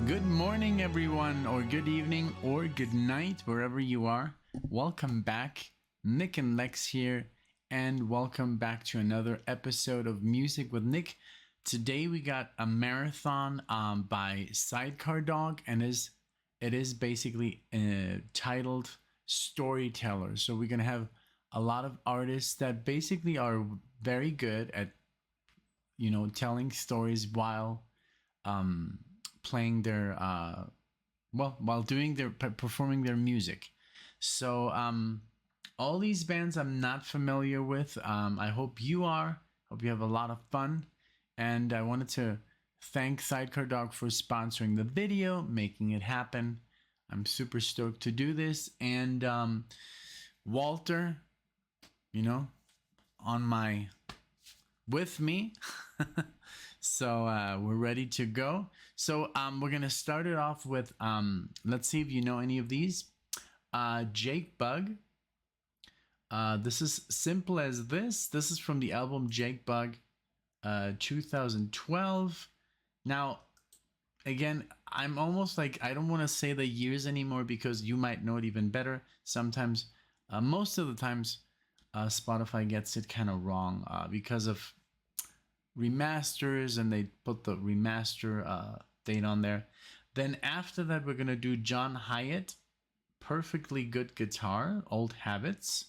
Good morning, everyone, or good evening, or good night, wherever you are. Welcome back. NicknLex here, and welcome back to another episode of Music with Nick. Today we got a marathon by SIDECARDOG, and it is basically titled Storytellers. So we're gonna have a lot of artists that basically are very good at, telling stories while playing their while doing their performing their music. So all these bands I'm not familiar with. I hope you are. Hope you have a lot of fun. And I wanted to thank SIDECARDOG for sponsoring the video, making it happen. I'm super stoked to do this. And Walter, with me. So we're ready to go. So we're gonna start it off with let's see if you know any of these. Jake Bugg. This is Simple as This. This is from the album Jake Bugg, 2012. Now, again, I'm almost like I don't want to say the years anymore because you might know it even better. Sometimes, most of the times, Spotify gets it kind of wrong because of remasters, and they put the remaster date on there. Then after that, we're gonna do John Hiatt, Perfectly Good Guitar, Old Habits.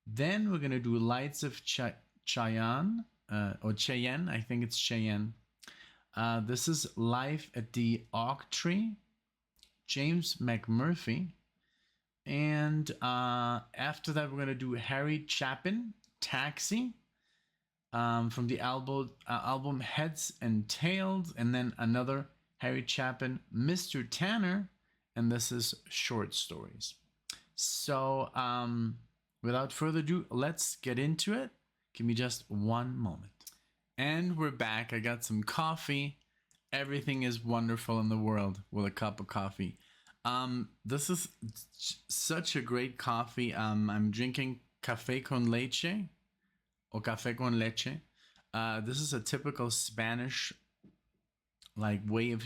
Then we're gonna do Lights of Cheyenne, or Cheyenne, I think it's Cheyenne. This is Live at the Aught-Three, James McMurtry. And after that, we're gonna do Harry Chapin, Taxi, from the album Heads and Tails, and then another Harry Chapin, Mr. Tanner, and this is Short Stories. So without further ado, let's get into it. Give me just one moment. And we're back. I got some coffee. Everything is wonderful in the world with a cup of coffee. This is such a great coffee. I'm drinking café con leche, or café con leche. This is a typical Spanish way of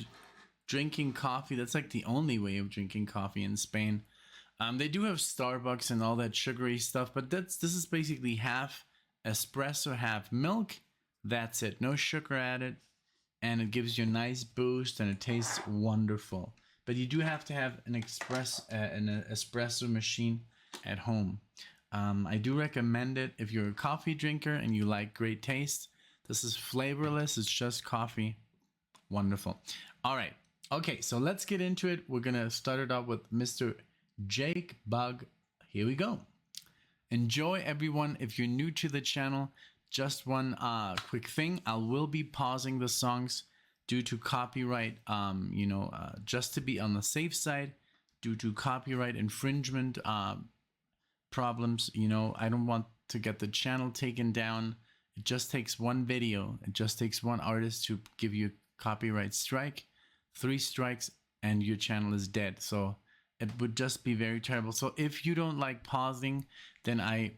drinking coffee. That's like the only way of drinking coffee in Spain. They do have Starbucks and all that sugary stuff, but this is basically half espresso, half milk. That's it. No sugar added, and it gives you a nice boost, and it tastes wonderful. But you do have to have an espresso machine at home. I do recommend it if you're a coffee drinker and you like great taste. This is flavorless. It's just coffee. Wonderful. All right. Okay, so let's get into it. We're going to start it off with Mr. Jake Bugg. Here we go. Enjoy, everyone. If you're new to the channel, just one quick thing. I will be pausing the songs due to copyright, just to be on the safe side, due to copyright infringement problems. I don't want to get the channel taken down. It just takes one video. It just takes one artist to give you a copyright strike. 3 strikes and your channel is dead. So it would just be very terrible. So if you don't like pausing, then I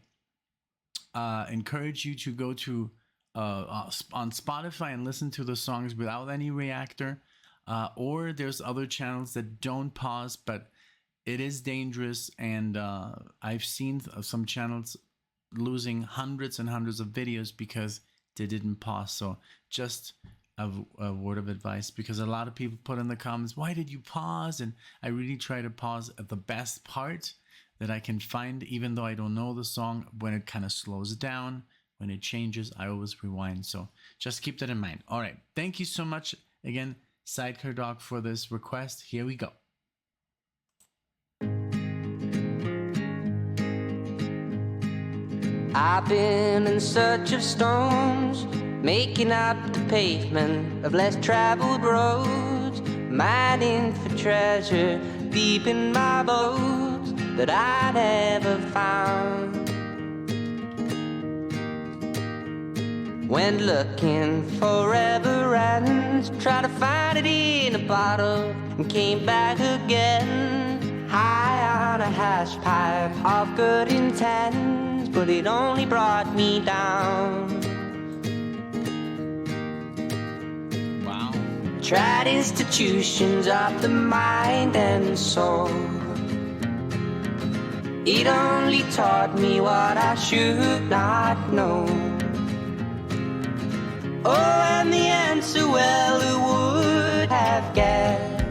encourage you to go to on Spotify and listen to the songs without any reactor. Or there's other channels that don't pause, but it is dangerous, and I've seen some channels losing hundreds and hundreds of videos because they didn't pause. So just a word of advice, because a lot of people put in the comments, why did you pause? And I really try to pause at the best part that I can find, even though I don't know the song. When it kind of slows down, when it changes, I always rewind. So just keep that in mind. All right. Thank you so much again, SIDECARDOG, for this request. Here we go. I've been in search of stones, making up the pavement of less traveled roads, mining for treasure deep in my bones that I never found. Went looking forever and tried to find it in a bottle and came back again, high on a hash pipe of good intent, but it only brought me down. Tried institutions of the mind and soul. It only taught me what I should not know. Oh, and the answer, well, who would have guessed?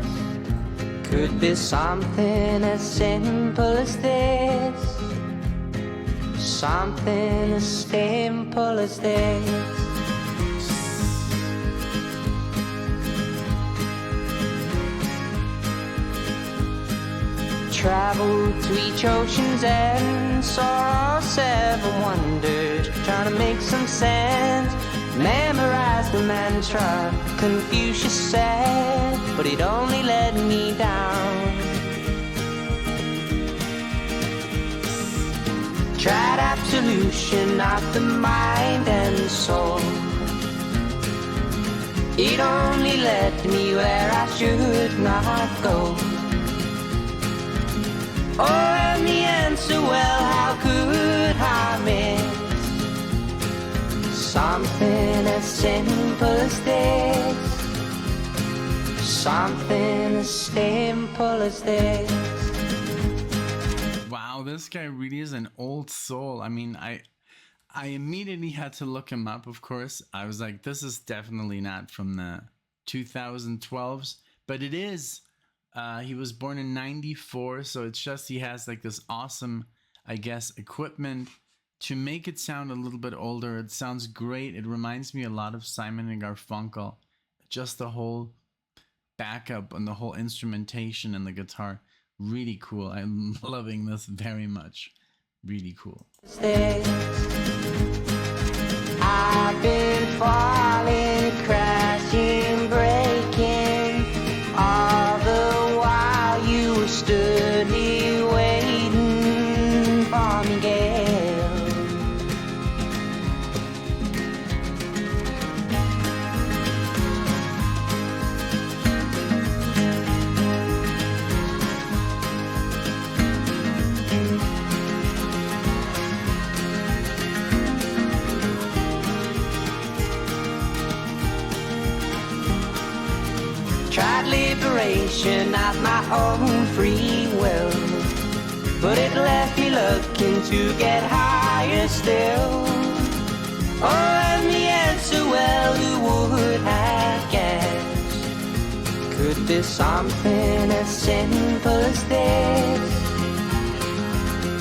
Could be something as simple as this. Something as simple as this. Traveled to each ocean's end, saw all 7 wonders, trying to make some sense. Memorized the mantra Confucius said, but it only led me down. Tried absolution of the mind and soul. It only led me where I should not go. Oh, and the answer, well, how could I miss something as simple as this? Something as simple as this. Wow, this guy really is an old soul. I mean, I immediately had to look him up, of course. I was like, this is definitely not from the 2012s, but it is. He was born in 94, so it's just he has like this awesome, I guess, equipment to make it sound a little bit older. It sounds great. It reminds me a lot of Simon and Garfunkel. Just the whole backup and the whole instrumentation and the guitar. Really cool. I'm loving this very much. Really cool. I've been falling, crashing, breaking, all the while you were stood here waiting for me, girl. Tried liberation of my own free will, but it left me looking to get higher still. Oh, and the answer, well, who would have guessed? Could be something as simple as this.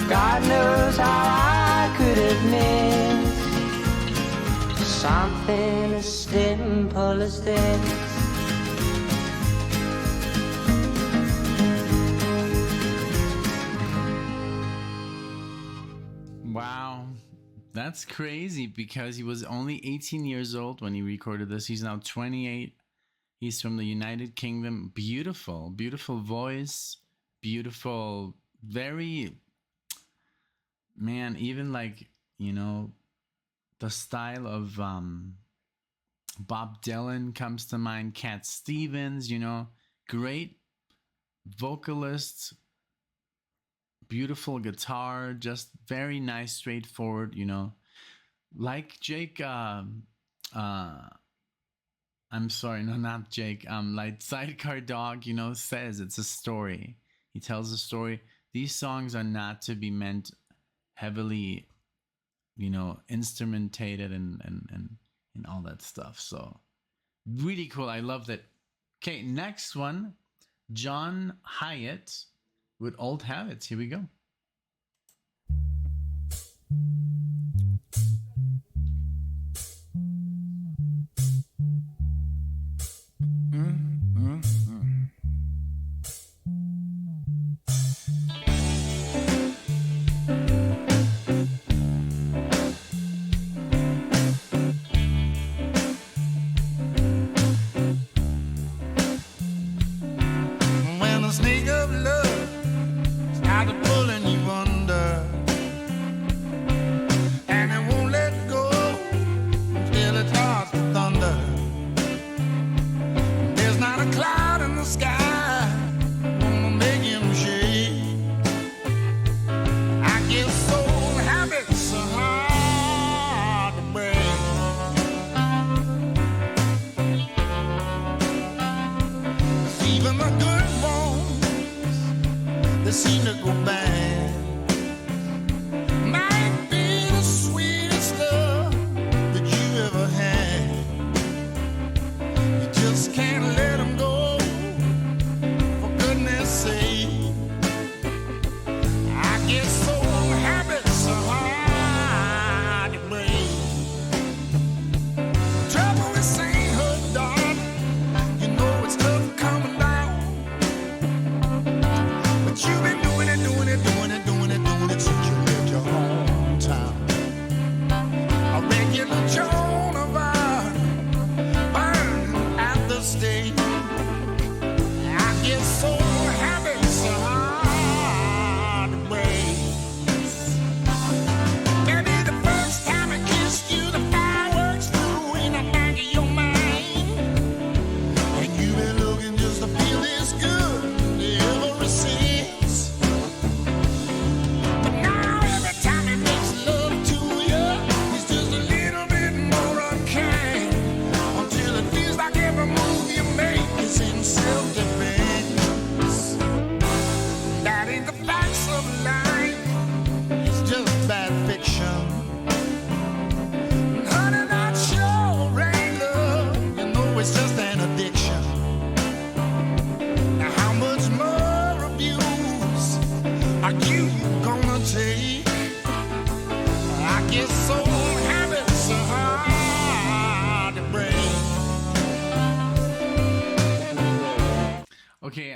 God knows how I could have missed something as simple as this. Wow, that's crazy because he was only 18 years old when he recorded this. He's now 28. He's from the United Kingdom. Beautiful, beautiful voice. Beautiful, very, man, even like, you know, the style of Bob Dylan comes to mind. Cat Stevens, you know, great vocalist. Beautiful guitar, just very nice, straightforward, you know. Like Jake, I'm sorry, no, not Jake. Like SIDECARDOG, you know, says it's a story. He tells a story. These songs are not to be meant heavily, you know, instrumentated and all that stuff. So really cool. I loved it. Okay, next one, John Hiatt with Old Habits. Here we go. When the snake of love started pulling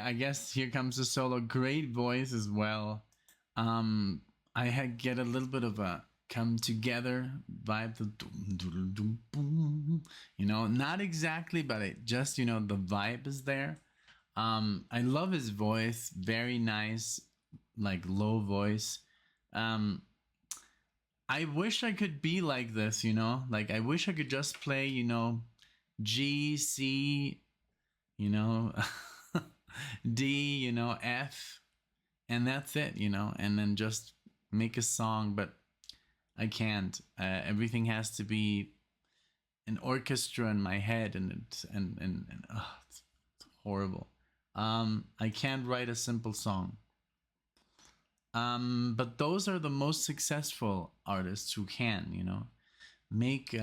I guess here comes the solo. Great voice as well. Get a little bit of a come together vibe. You know, not exactly, but it just, you know, the vibe is there. I love his voice. Very nice, like low voice. I wish I could be like this, you know, like I wish I could just play, you know, G, C, you know, D, you know, F, and that's it, you know, and then just make a song, but I can't. Everything has to be an orchestra in my head, and it's horrible. I can't write a simple song. But those are the most successful artists who can, you know, make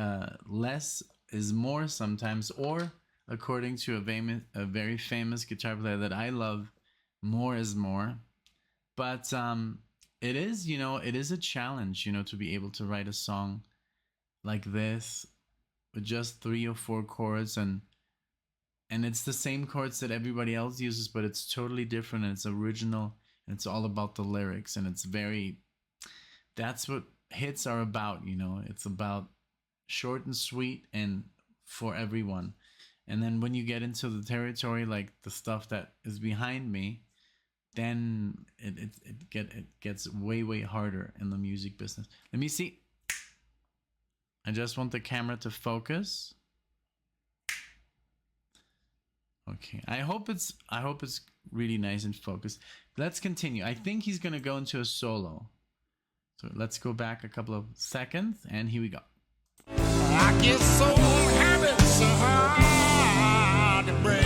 less is more sometimes, or according to a very famous guitar player that I love, more is more. But it is, you know, it is a challenge, you know, to be able to write a song like this with just 3 or 4 chords, and it's the same chords that everybody else uses, but it's totally different, and it's original. It's all about the lyrics, and it's very, that's what hits are about, you know. It's about short and sweet and for everyone. And then when you get into the territory, like the stuff that is behind me, then it gets way harder in the music business. Let me see. I just want the camera to focus. Okay, I hope it's really nice and focused. Let's continue. I think he's gonna go into a solo. So let's go back a couple of seconds, and here we go. I get so happy, so hard to break.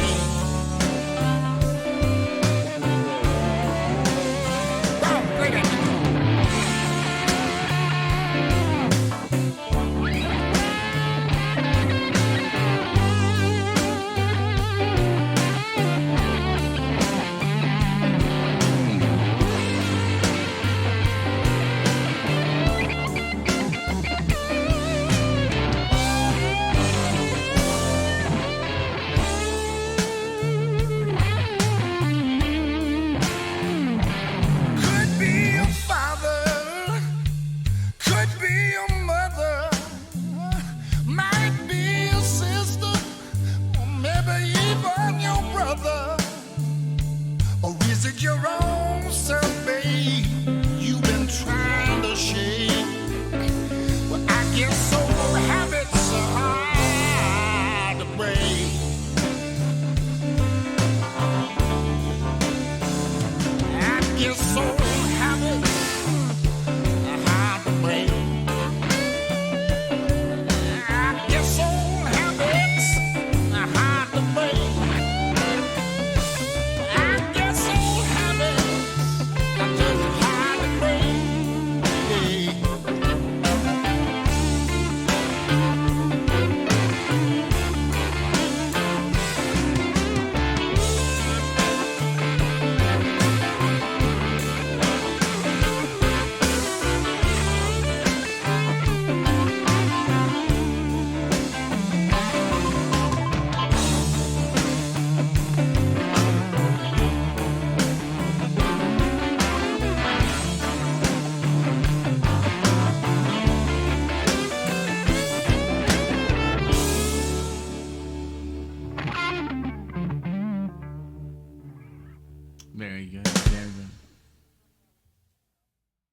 Very good, very good.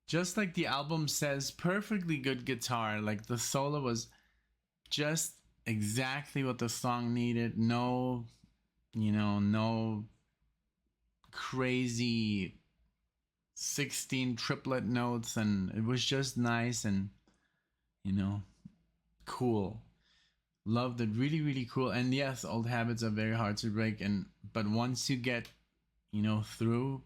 Just like the album says, perfectly good guitar. Like the solo was just exactly what the song needed. No, you know, no crazy 16 triplet notes, and it was just nice and, you know, cool. Loved it. Really cool. And yes, old habits are very hard to break, but once you get, you know, through,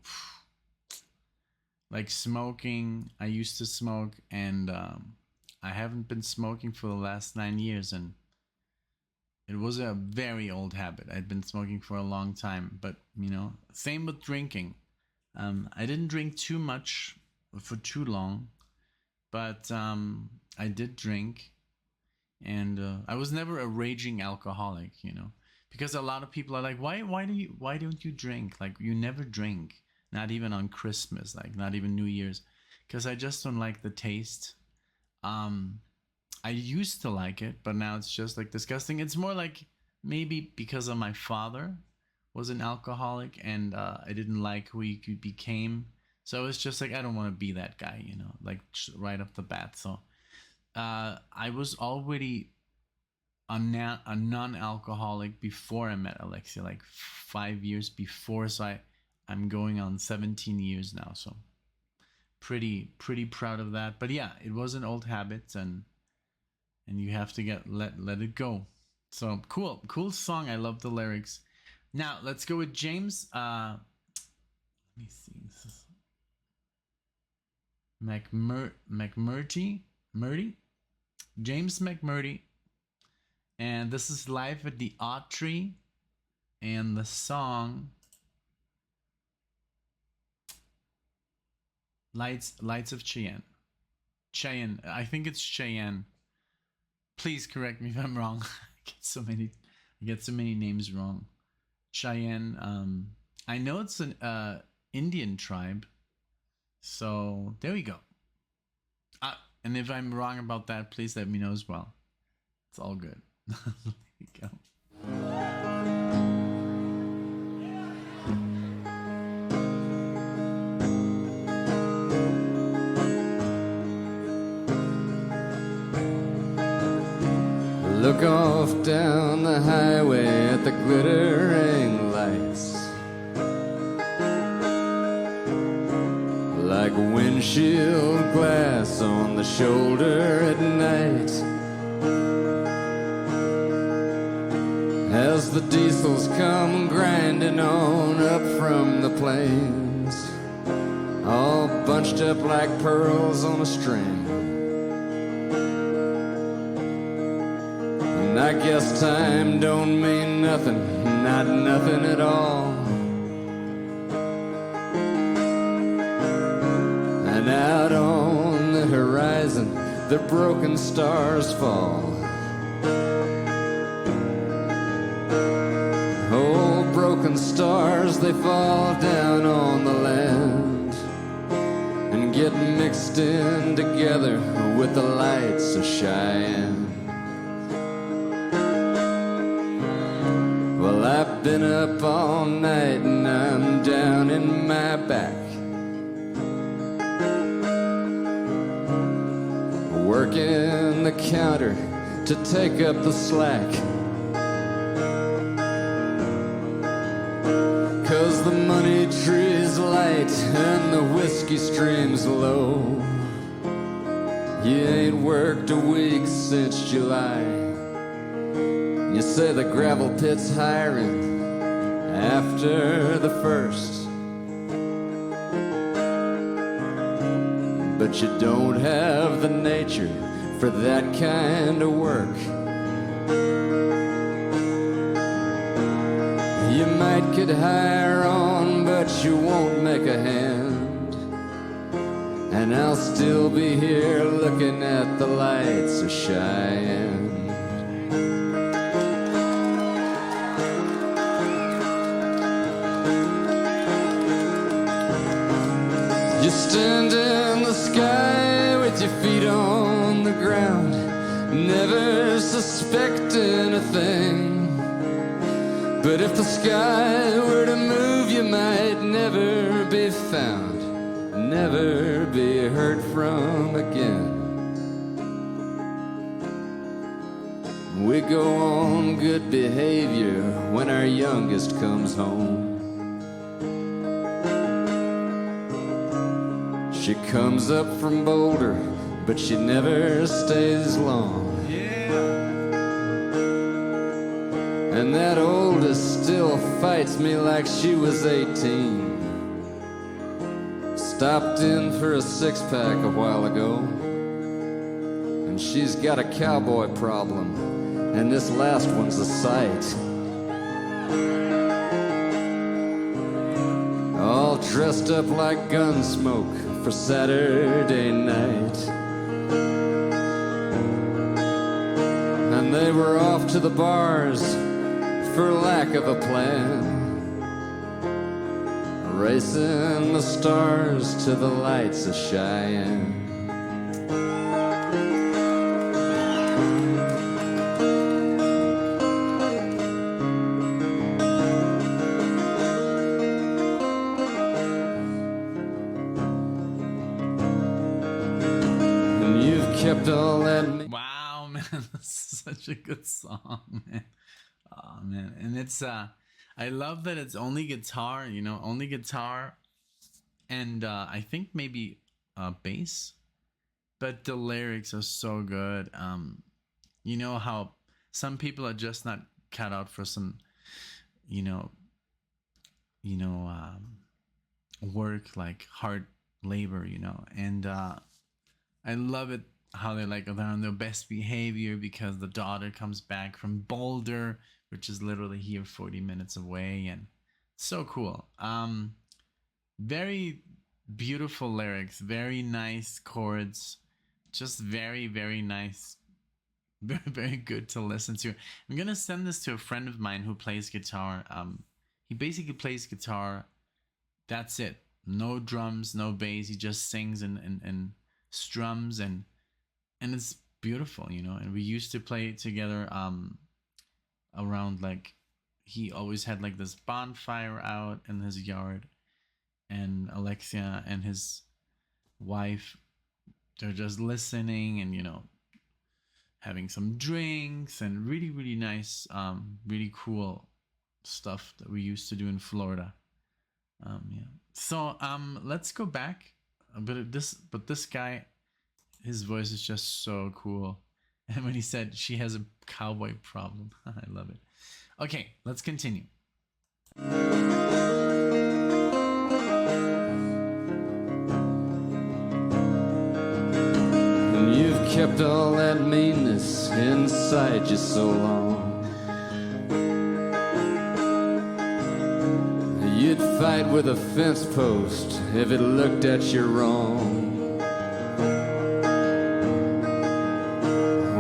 like smoking, I used to smoke, and I haven't been smoking for the last 9 years, and it was a very old habit. I'd been smoking for a long time, but, you know, same with drinking. I didn't drink too much for too long, but I did drink, and I was never a raging alcoholic, you know, because a lot of people are like, why don't you drink? Like, you never drink, not even on Christmas, like not even New Year's, because I just don't like the taste. I used to like it, but now it's just like disgusting. It's more like maybe because of my father was an alcoholic, and I didn't like who he became. So it's just like, I don't want to be that guy, you know, like right off the bat. So I was already a non-alcoholic before I met Alexia, like 5 years before. So I'm going on 17 years now. So pretty proud of that. But yeah, it was an old habit, and you have to let it go. So cool song. I love the lyrics. Now let's go with James. Let me see. This is McMurty. James McMurty. And this is live at the Aught-Three. And the song Lights of Cheyenne. Cheyenne. I think it's Cheyenne. Please correct me if I'm wrong. I get so many names wrong. Cheyenne. I know it's an Indian tribe. So there we go. And if I'm wrong about that, please let me know as well. It's all good. There you go. Look off down the highway at the glittering lights, like windshield glass on the shoulder at night. As the diesels come grinding on up from the plains, all bunched up like pearls on a string. And I guess time don't mean nothing, not nothing at all. And out on the horizon, the broken stars fall. Oh, broken stars, they fall down on the land and get mixed in together with the lights of Cheyenne. Well, I've been up all night and I'm down in my back, working the counter to take up the slack. 'Cause the money tree's light and the whiskey stream's low. You ain't worked a week since July. You say the gravel pit's hiring after the first, but you don't have the nature for that kind of work. You might get higher on, but you won't make a hand. And I'll still be here looking at the lights of Cheyenne. You stand in the sky with your feet on the ground, never suspecting a thing. But if the sky were to move, you might never be found, never be heard from again. We go on good behavior when our youngest comes home. She comes up from Boulder, but she never stays long. And that oldest still fights me like she was 18. Stopped in for a six-pack a while ago, and she's got a cowboy problem, and this last one's a sight. All dressed up like Gunsmoke for Saturday night. And they were off to the bars for lack of a plan, racing the stars to the lights of Cheyenne. And you've kept all that. Wow, man, this is such a good song, man. Oh man, and it's I love that it's only guitar, you know, only guitar, and I think maybe bass, but the lyrics are so good. You know how some people are just not cut out for some, you know, work like hard labor, you know, and I love it how they're on their best behavior because the daughter comes back from Boulder, which is literally here 40 minutes away, and so cool. Very beautiful lyrics, very nice chords, just very, very nice, very, very good to listen to. I'm gonna send this to a friend of mine who plays guitar. He basically plays guitar, that's it, no drums, no bass, he just sings and strums, and it's beautiful, you know. And we used to play together around, like, he always had like this bonfire out in his yard, and Alexia and his wife, they're just listening and, you know, having some drinks and really, really nice, really cool stuff that we used to do in Florida. Yeah. So let's go back a bit. But this guy, his voice is just so cool. And when he said she has a cowboy problem, I love it. Okay, let's continue. And you've kept all that meanness inside you so long. You'd fight with a fence post if it looked at you wrong.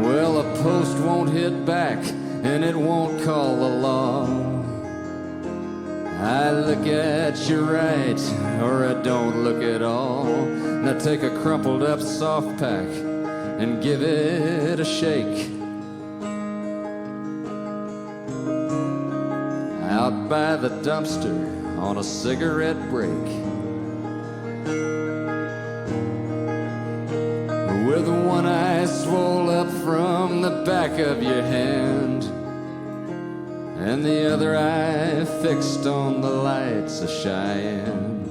Well, a post won't hit back, and it won't call the law. I look at you right, or I don't look at all. Now take a crumpled up soft pack and give it a shake. Out by the dumpster on a cigarette break, with one eye swole up from the back of your hand, and the other eye fixed on the lights of Cheyenne.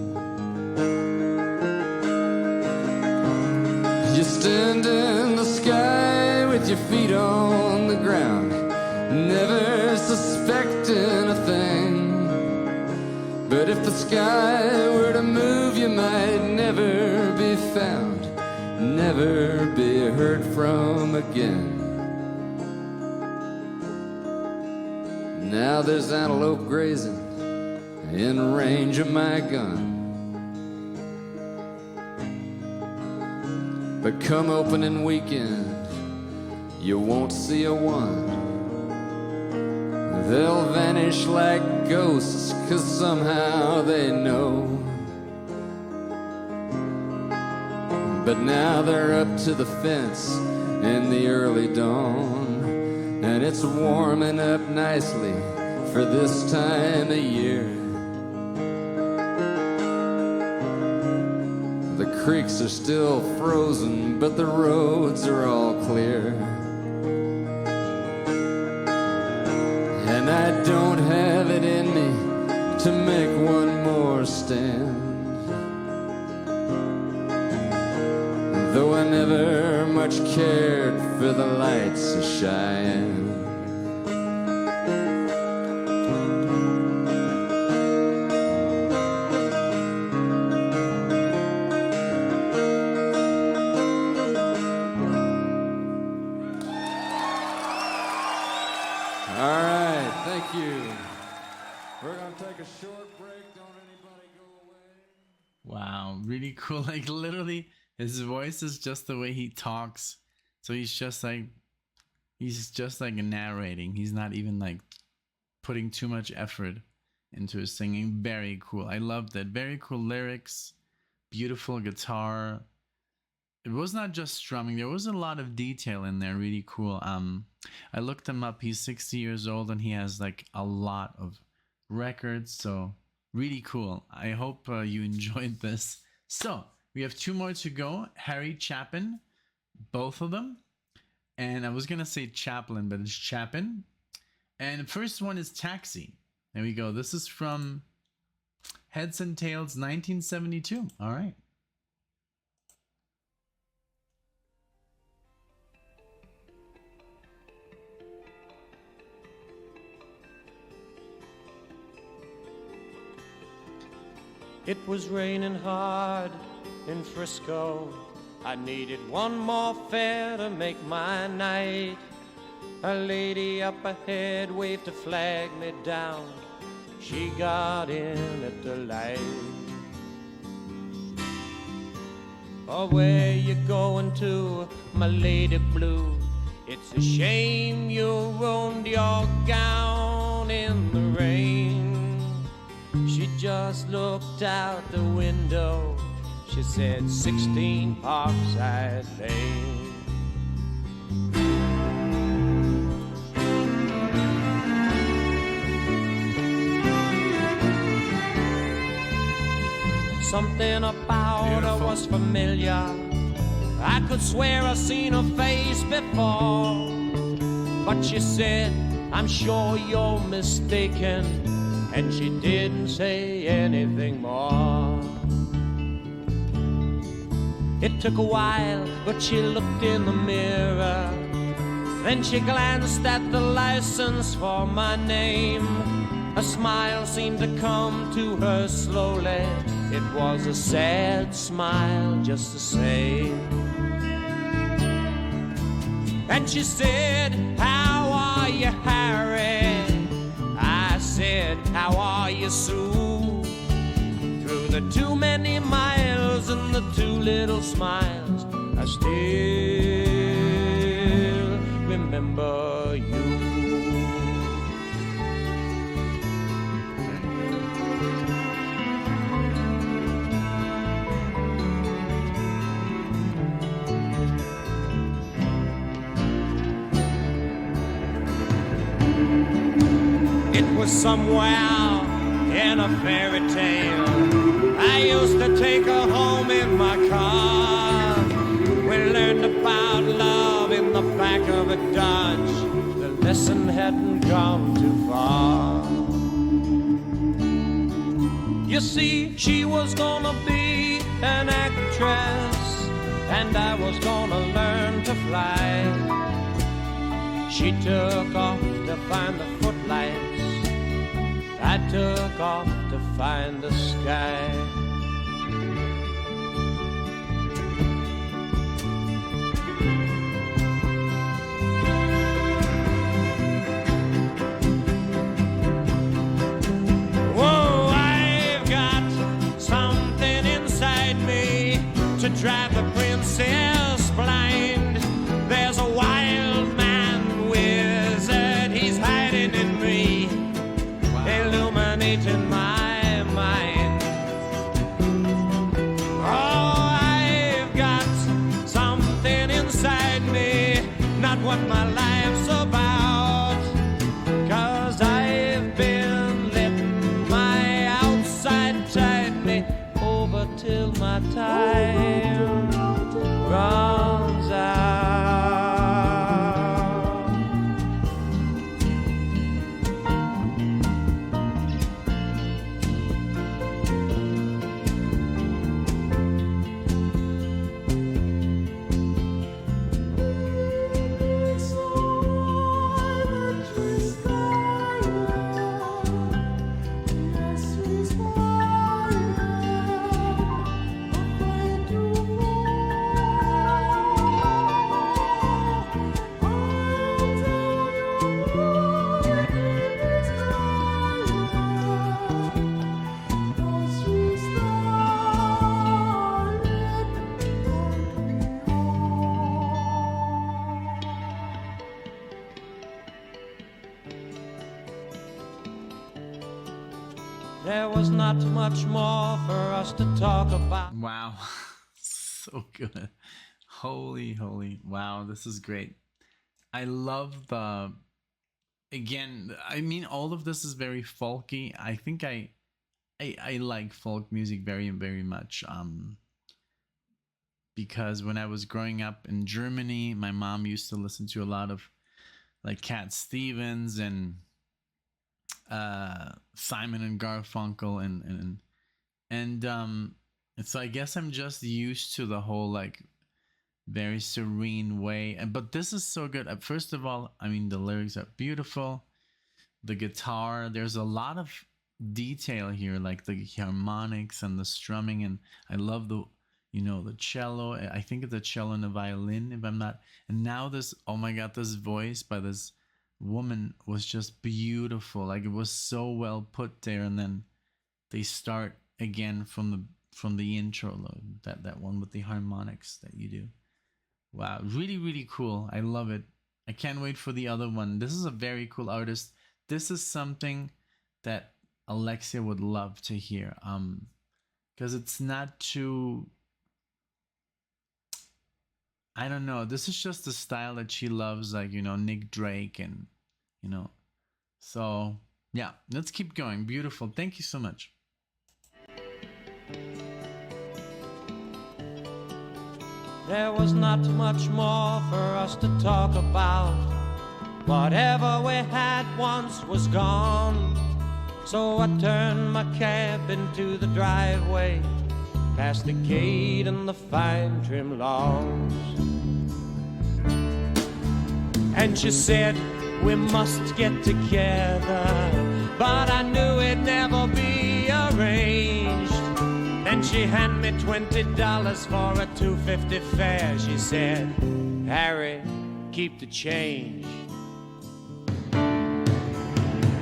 You stand in the sky with your feet on the ground, never suspecting a thing. But if the sky were to move, you might never be found, never be heard from again. Now there's antelope grazing in range of my gun, but come opening weekend, you won't see a one. They'll vanish like ghosts, 'cause somehow they know. But now they're up to the fence in the early dawn, and it's warming up nicely for this time of year. The creeks are still frozen, but the roads are all clear. And I don't have it in me to make one more stand, though I never much cared for the lights of Cheyenne. All right, thank you. We're gonna take a short break. Don't anybody go away. Wow, really cool. Like, literally, his voice is just the way he talks. So he's just like narrating. He's not even like putting too much effort into his singing. Very cool. I loved that. Very cool lyrics, beautiful guitar. It was not just strumming. There was a lot of detail in there. Really cool. I looked him up. He's 60 years old and he has like a lot of records. So really cool. I hope you enjoyed this. So we have 2 more to go. Harry Chapin, both of them. And I was going to say Chaplin, but it's Chapin. And the first one is Taxi. There we go. This is from Heads and Tails 1972. All right. It was raining hard in Frisco. I needed one more fare to make my night. A lady up ahead waved to flag me down. She got in at the light. Oh, where you going to, my lady blue? It's a shame you ruined your gown in the rain. She just looked out the window. She said 16 Parkside Lane. Something about her was familiar. I could swear I seen her face before. But she said, I'm sure you're mistaken. And she didn't say anything more. It took a while, but she looked in the mirror. Then she glanced at the license for my name. A smile seemed to come to her slowly. It was a sad smile just the same. And she said, how are you, Harry? I said, how are you, Sue? Through the too many miles and the too little smiles, I still remember you. It was somewhere in a fairy tale. I used to take her home in my car. We learned about love in the back of a Dodge. The lesson hadn't gone too far. You see, she was gonna be an actress, and I was gonna learn to fly. She took off to find the footlights. I took off to find the sky. Whoa, I've got something inside me to drive the princess blind. There's a wild man wizard, he's hiding in me, illuminating my mind. There was not much more for us to talk about. Wow. So good. Holy. Wow, this is great. I love the, again, I mean, all of this is very folky. I think I like folk music very, very much. Because when I was growing up in Germany, my mom used to listen to a lot of like Cat Stevens and Simon and Garfunkel and so I guess I'm just used to the whole like very serene way. But this is so good. First of all, I mean, the lyrics are beautiful. The guitar, there's a lot of detail here, like the harmonics and the strumming, and I love the, you know, the cello. I think it's a cello and a violin, if I'm not. And now this, oh my god, this voice by this woman was just beautiful. Like, it was so well put there. And then they start again from the intro, that one with the harmonics that you do. Wow, really, really cool. I love it. I can't wait for the other one. This is a very cool artist. This is something that Alexia would love to hear. Because it's not too, I don't know. This is just the style that she loves, like, you know, Nick Drake and, you know. So, yeah, let's keep going. Beautiful. Thank you so much. There was not much more for us to talk about. Whatever we had once was gone. So I turned my cab into the driveway, past the gate and the fine trim lawns. And she said, we must get together, but I knew it'd never be arranged. Then she handed me $20 for a $2.50 fare. She said, Harry, keep the change.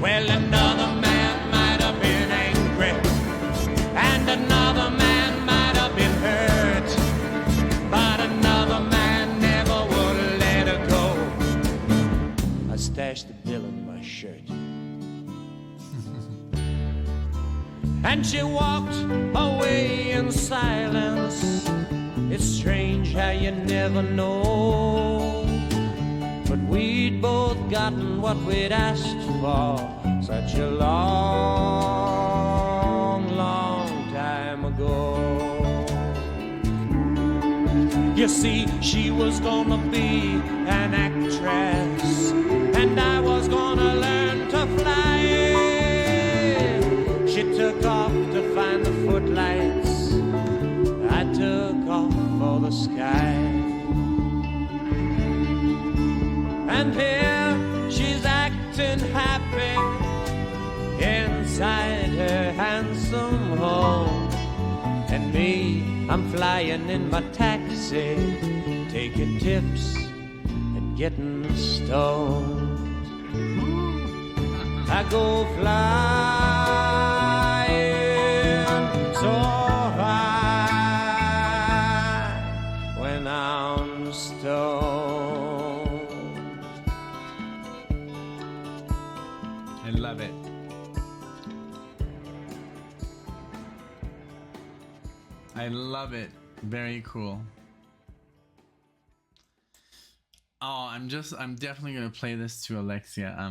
Well, another man might have been angry, and another man might have been hurt, but another man never would let her go. I stashed the bill in my shirt. And she walked away in silence. It's strange how you never know. But we'd both gotten what we'd asked for such a long, long time ago. You see, she was gonna be an actress, and I was gonna learn to fly. She took off to find the footlights, I took off for the sky. And here she's acting happy inside her handsome home. And me, I'm flying in my taxi, taking tips and getting stoned. I go flying so high when I'm stoned. I love it. I love it. Very cool. Oh, I'm definitely gonna play this to Alexia.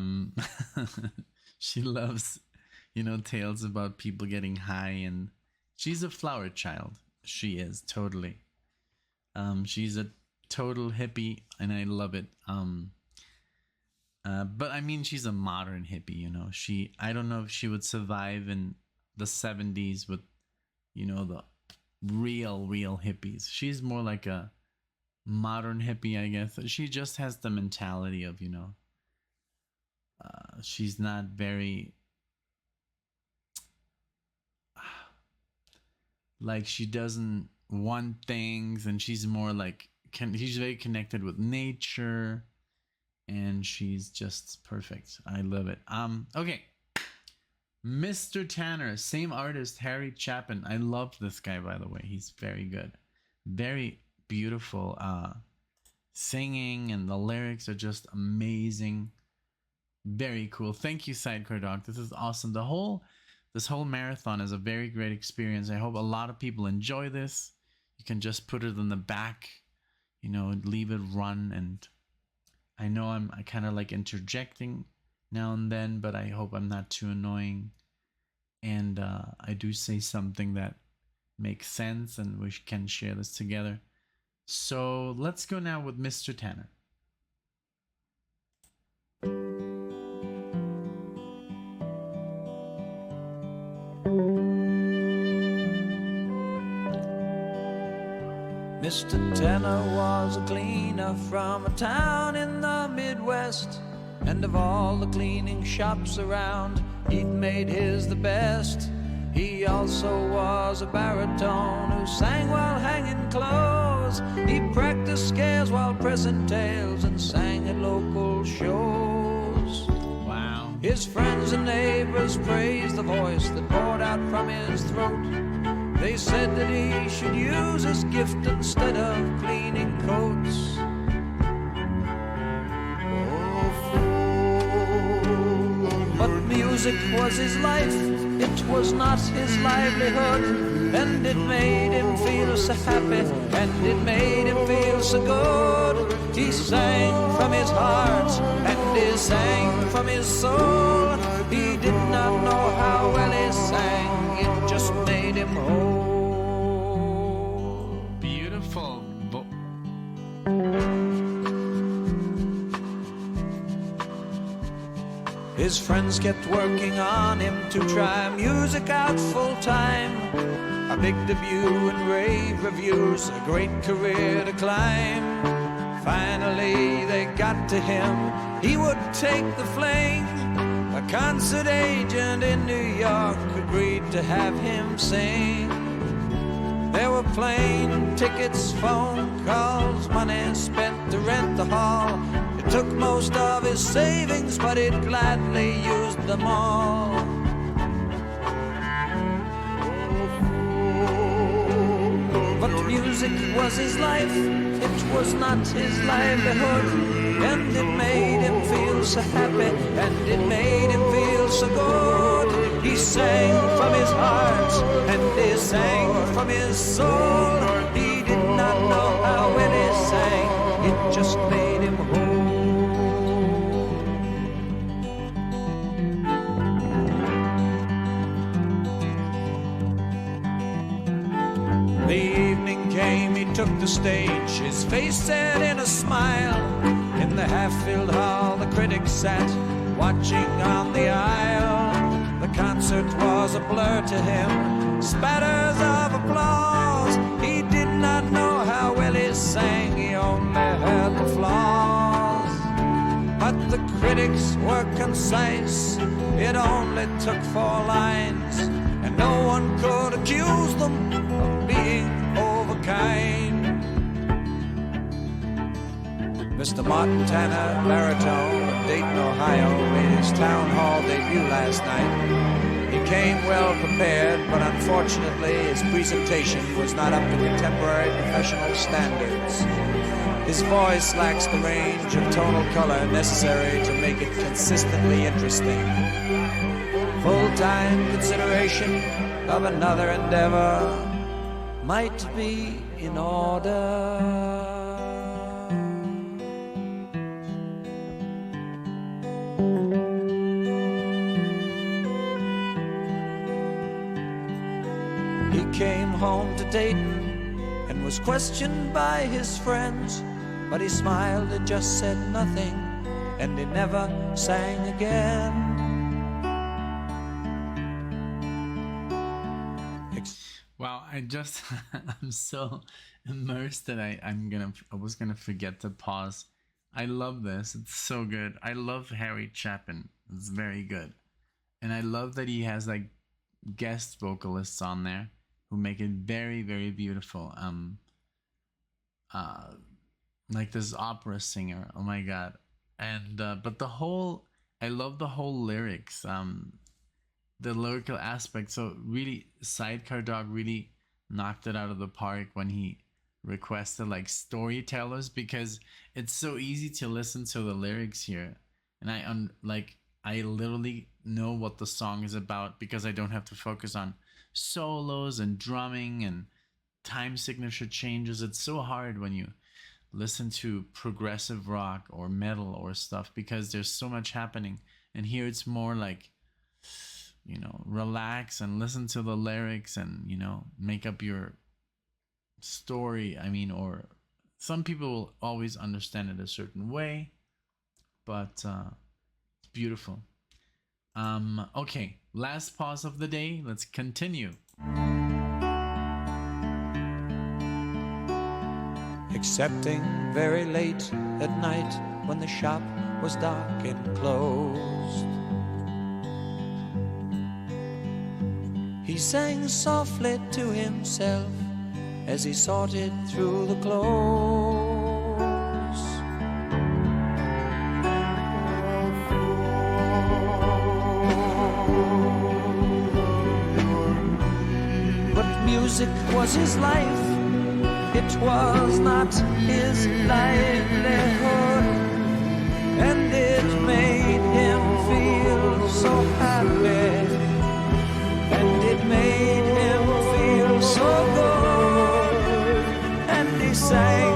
She loves, you know, tales about people getting high, and she's a flower child. She is totally. She's a total hippie, and I love it. But I mean, she's a modern hippie, you know. I don't know if she would survive in the 70s with, you know, the real hippies. She's more like a modern hippie, I guess. She just has the mentality of, you know, she's not very, like, she doesn't want things, and she's more like, she's very connected with nature, and she's just perfect. I love it. Okay, Mr. Tanner, same artist, Harry Chapin. I love this guy, by the way. He's very good, very beautiful singing, and the lyrics are just amazing. Very cool. Thank you, SIDECARDOG. This is awesome. The whole this whole marathon is a very great experience. I hope a lot of people enjoy this. You can just put it in the back, you know, leave it run. And I know I kind of like interjecting now and then, but I hope I'm not too annoying. And I do say something that makes sense, and we can share this together. So let's go now with Mr. Tanner. Mr. Tanner was a cleaner from a town in the Midwest, and of all the cleaning shops around, he'd made his the best. He also was a baritone who sang while hanging clothes. He practiced scales while pressing tails and sang at local shows. Wow. His friends and neighbors praised the voice that poured out from his throat. They said that he should use his gift instead of cleaning coats. But music was his life, it was not his livelihood. And it made him feel so happy, and it made him feel so good. He sang from his heart, and he sang from his soul. He did not know how well he sang, it just made him whole. Beautiful. His friends kept working on him to try music out full time. A big debut and rave reviews, a great career to climb. Finally they got to him, he would take the fling. A concert agent in New York agreed to have him sing. There were plane tickets, phone calls, money spent to rent the hall. It took most of his savings, but he'd gladly used them all. But music was his life, it was not his livelihood. And it made him feel so happy, and it made him feel so good. He sang from his heart, and he sang from his soul. He did not know how well he sang, it just made him whole. The evening came, he took the stage, his face set in a smile. In the half-filled hall, the critics sat, watching on the aisle. The concert was a blur to him, spatters of applause. He did not know how well he sang, he only heard the flaws. But the critics were concise, it only took 4 lines, and no one could accuse them of being overkind. Mr. Martin Tanner, baritone of Dayton, Ohio, made his town hall debut last night. He came well prepared, but unfortunately his presentation was not up to contemporary professional standards. His voice lacks the range of tonal color necessary to make it consistently interesting. Full-time consideration of another endeavor might be in order. He came home to Dayton and was questioned by his friends, but he smiled and just said nothing, and he never sang again. Wow, I'm so immersed that I was gonna forget to pause. I love this. It's so good. I love Harry Chapin. It's very good. And I love that he has like guest vocalists on there who make it very, very beautiful. Like this opera singer. Oh my god. And but I love the whole lyrics. The lyrical aspect. So really, SIDECARDOG really knocked it out of the park when he requested like storytellers, because it's so easy to listen to the lyrics here, and I literally know what the song is about because I don't have to focus on solos and drumming and time signature changes. It's so hard when you listen to progressive rock or metal or stuff because there's so much happening. And here it's more like, you know, relax and listen to the lyrics and, you know, make up your story. I mean, or some people will always understand it a certain way, but it's beautiful. Okay, last pause of the day. Let's continue. Excepting very late at night when the shop was dark and closed, he sang softly to himself as he sorted through the clothes. But music was his life, it was not his livelihood, and it made him feel so happy, and it made him feel so good, and he sang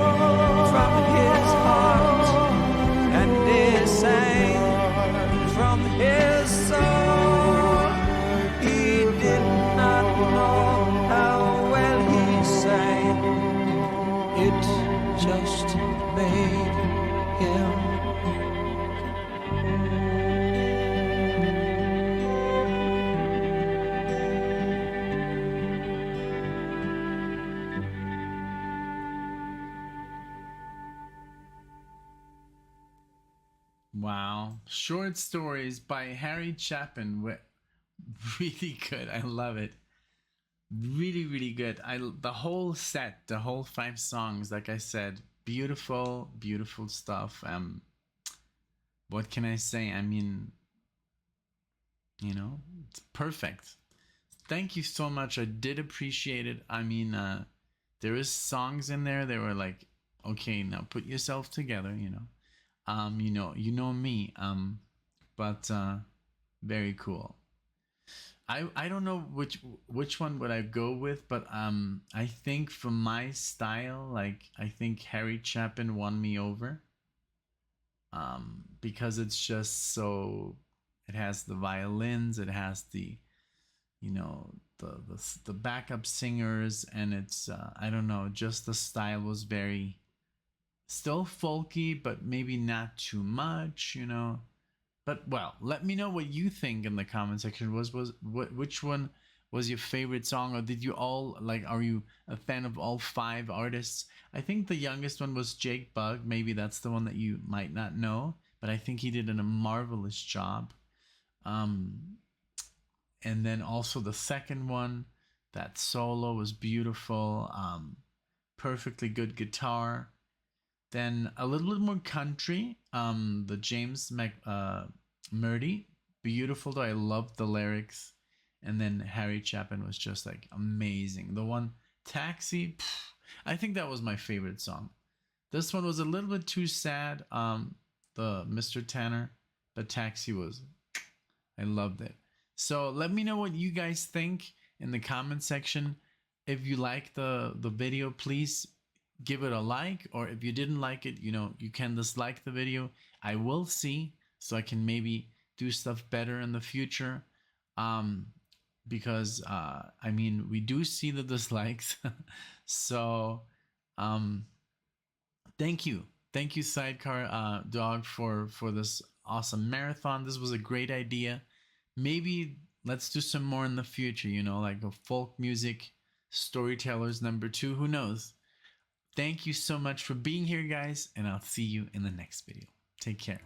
from his heart, and he sang from his soul. He did not know how well he sang, it just made him. Wow. Short stories by Harry Chapin. Really good. I love it. Really, really good. The whole set, the whole 5 songs, like I said, beautiful, beautiful stuff. What can I say? I mean, you know, it's perfect. Thank you so much. I did appreciate it. I mean, there is songs in there that were like, okay, now put yourself together, you know. You know me. But very cool. I don't know which one would I go with, but I think for my style, like I think Harry Chapin won me over. Because it's just so, it has the violins, it has the, you know, the backup singers, and it's I don't know, just the style was very still folky, but maybe not too much, you know. But well, let me know what you think in the comment section. Which one was your favorite song, or did you all like? Are you a fan of all 5 artists? I think the youngest one was Jake Bugg. Maybe that's the one that you might not know, but I think he did a marvelous job. And then also the second one, that solo was beautiful. Perfectly good guitar. Then a little bit more country. The James McMurtry, beautiful though. I loved the lyrics. And then Harry Chapin was just like amazing. The one Taxi, I think that was my favorite song. This one was a little bit too sad. The Mr. Tanner, but Taxi was, I loved it. So let me know what you guys think in the comment section. If you like the video, please give it a like, or if you didn't like it, you know, you can dislike the video. I will see, so I can maybe do stuff better in the future. Because I mean, we do see the dislikes. So thank you Sidecar Dog for this awesome marathon. This was a great idea. Maybe let's do some more in the future, you know, like a folk music storytellers #2. Who knows? Thank you so much for being here, guys, and I'll see you in the next video. Take care.